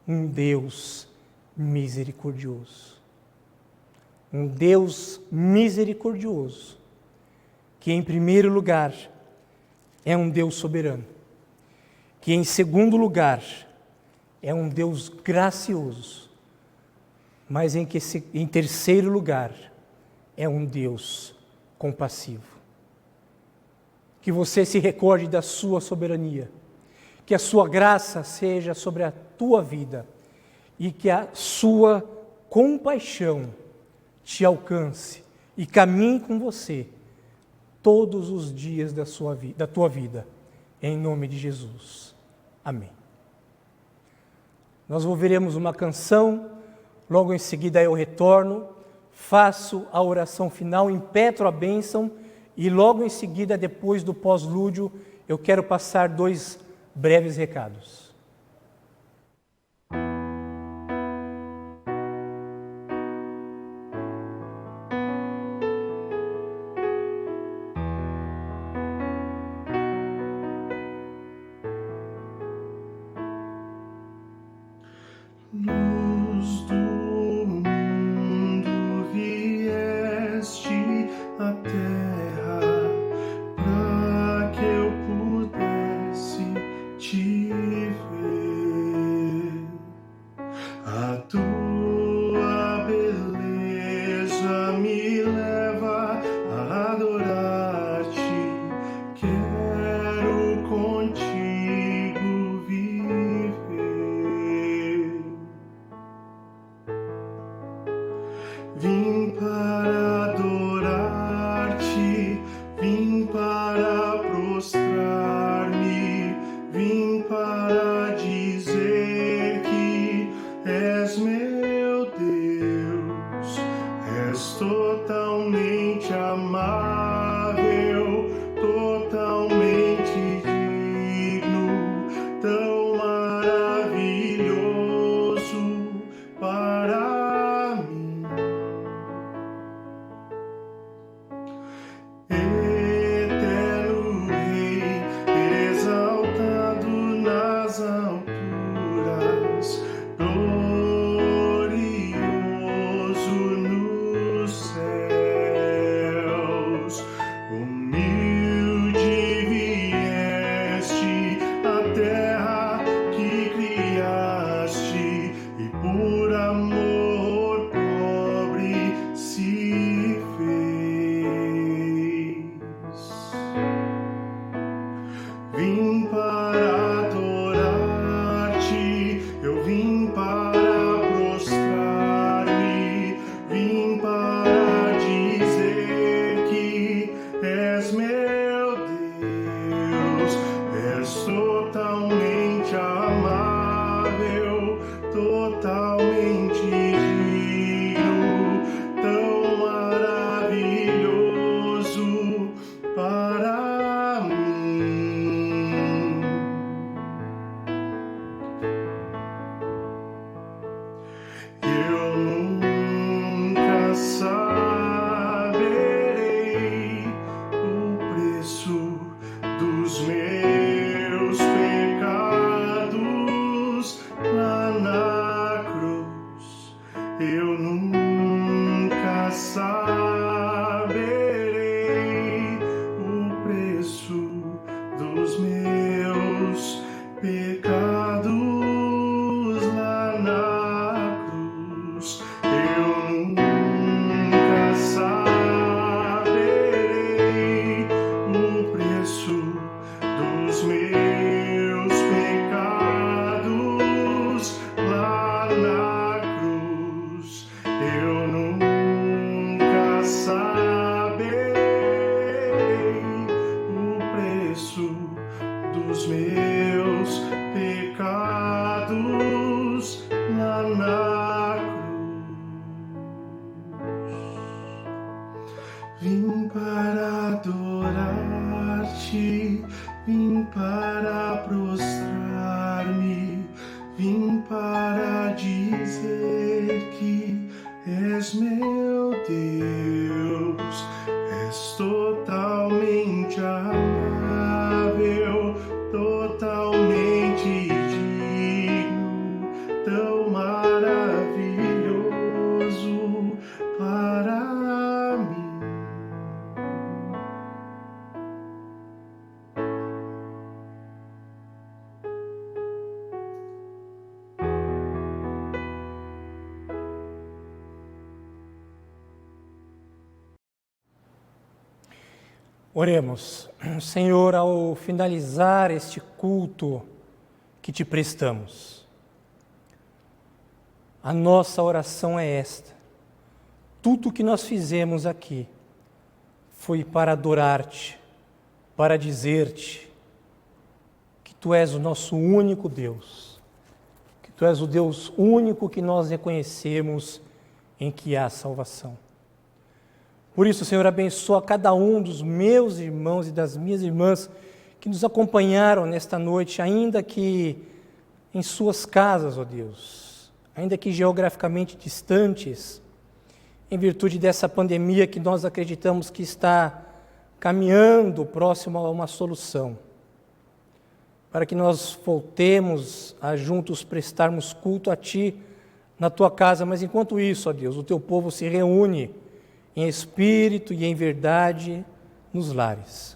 um Deus misericordioso. Um Deus misericordioso, que em primeiro lugar é um Deus soberano, que em segundo lugar é um Deus gracioso, mas em terceiro lugar é um Deus compassivo. Que você se recorde da sua soberania, que a sua graça seja sobre a tua vida e que a sua compaixão te alcance e caminhe com você todos os dias da tua vida, em nome de Jesus. Amém. Nós ouviremos uma canção, logo em seguida eu retorno, faço a oração final, impetro a bênção e logo em seguida, depois do pós-lúdio, eu quero passar 2 breves recados. Luz do mundo vieste à terra para que eu pudesse te ver. A tua beleza me leva a adorar-te. Quero contigo viver. Vim para adorar-te, vim para prostrar-me, vim para nas alturas, glorioso nos céus. Humilde vieste à terra que criaste, e por amor pobre se fez. Vim para adorar-te, eu vim para prostrar-me, vim para dizer que és meu Deus, és totalmente amável, totalmente digno, tão maravilhoso para mim. Eu nunca saberei o preço dos meus pecados lá na cruz. Eu nunca saberei o preço dos meus pecados lá na cruz. Eu nunca saberei o preço dos meus pecados lá na cruz. Eu nunca saberei o preço dos meus pecados lá na cruz. Vim para adorar-te, vim para prostrar-me, vim para dizer que és meu Deus, és totalmente amável, totalmente digno, tão maravilhoso para mim. Oremos. Senhor, ao finalizar este culto que te prestamos, a nossa oração é esta: tudo o que nós fizemos aqui foi para adorar-te, para dizer-te que tu és o nosso único Deus, que tu és o Deus único que nós reconhecemos, em que há salvação. Por isso, Senhor, abençoa cada um dos meus irmãos e das minhas irmãs que nos acompanharam nesta noite, ainda que em suas casas, ó Deus, ainda que geograficamente distantes, em virtude dessa pandemia que nós acreditamos que está caminhando próximo a uma solução, para que nós voltemos a juntos prestarmos culto a Ti na Tua casa. Mas enquanto isso, ó Deus, o Teu povo se reúne em espírito e em verdade nos lares.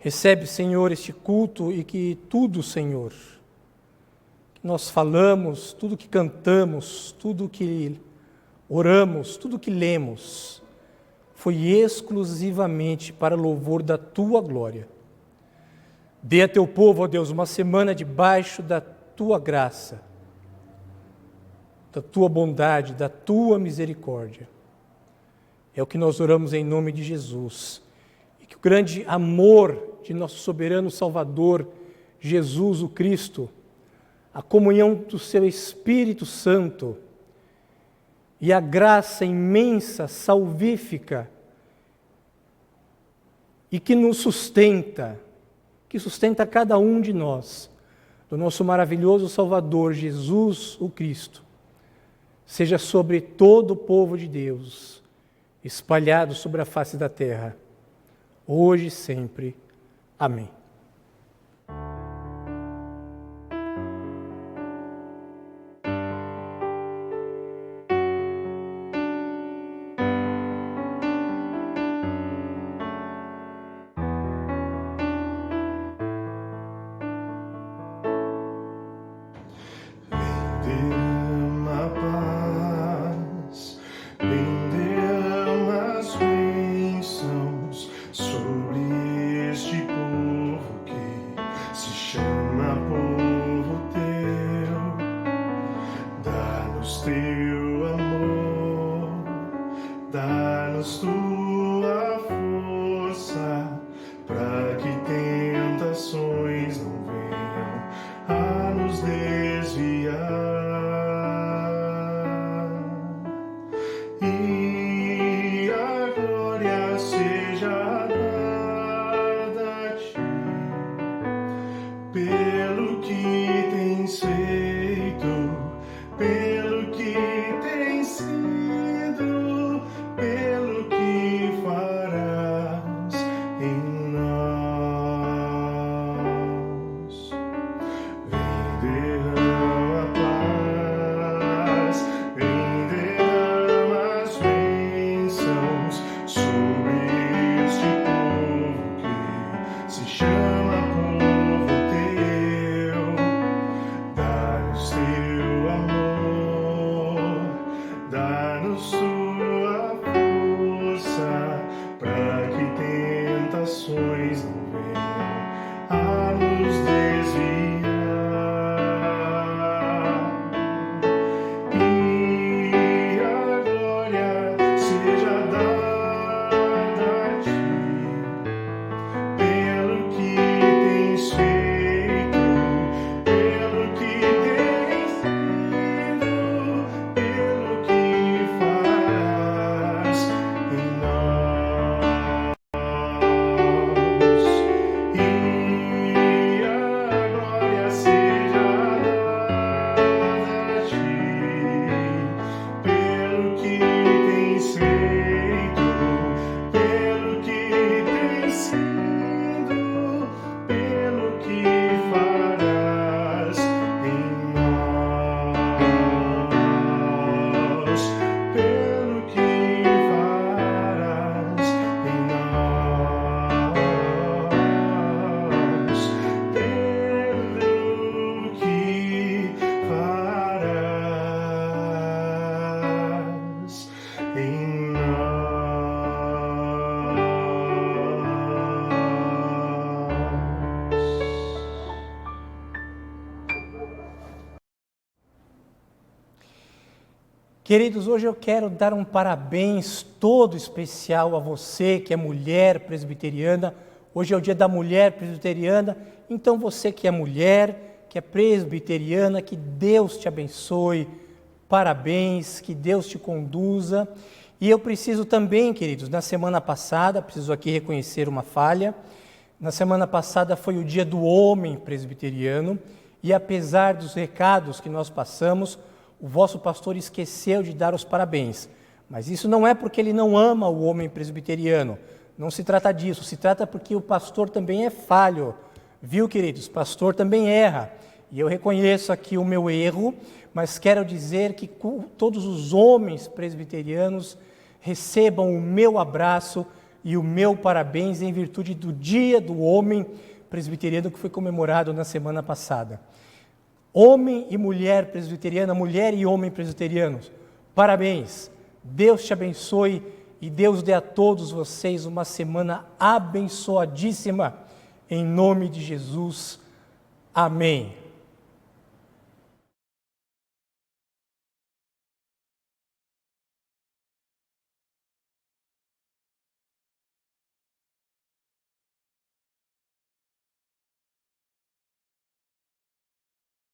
Recebe, Senhor, este culto e que tudo, Senhor, que nós falamos, tudo que cantamos, tudo que oramos, tudo que lemos, foi exclusivamente para louvor da Tua glória. Dê a Teu povo, ó Deus, uma semana debaixo da Tua graça, da Tua bondade, da Tua misericórdia. É o que nós oramos em nome de Jesus. E que o grande amor de nosso soberano Salvador, Jesus o Cristo, a comunhão do Seu Espírito Santo e a graça imensa, salvífica, e que nos sustenta, que sustenta cada um de nós, do nosso maravilhoso Salvador, Jesus o Cristo, seja sobre todo o povo de Deus, espalhado sobre a face da terra, hoje e sempre. Amém. Queridos, hoje eu quero dar um parabéns todo especial a você que é mulher presbiteriana. Hoje é o dia da mulher presbiteriana, então você que é mulher, que é presbiteriana, que Deus te abençoe, parabéns, que Deus te conduza. E eu preciso também, queridos, na semana passada, preciso aqui reconhecer uma falha, na semana passada foi o dia do homem presbiteriano, e apesar dos recados que nós passamos, o vosso pastor esqueceu de dar os parabéns. Mas isso não é porque ele não ama o homem presbiteriano, não se trata disso, se trata porque o pastor também é falho, viu, queridos? O pastor também erra, e eu reconheço aqui o meu erro, mas quero dizer que todos os homens presbiterianos recebam o meu abraço e o meu parabéns em virtude do Dia do Homem Presbiteriano que foi comemorado na semana passada. Homem e mulher presbiteriana, mulher e homem presbiterianos, parabéns, Deus te abençoe e Deus dê a todos vocês uma semana abençoadíssima, em nome de Jesus, amém.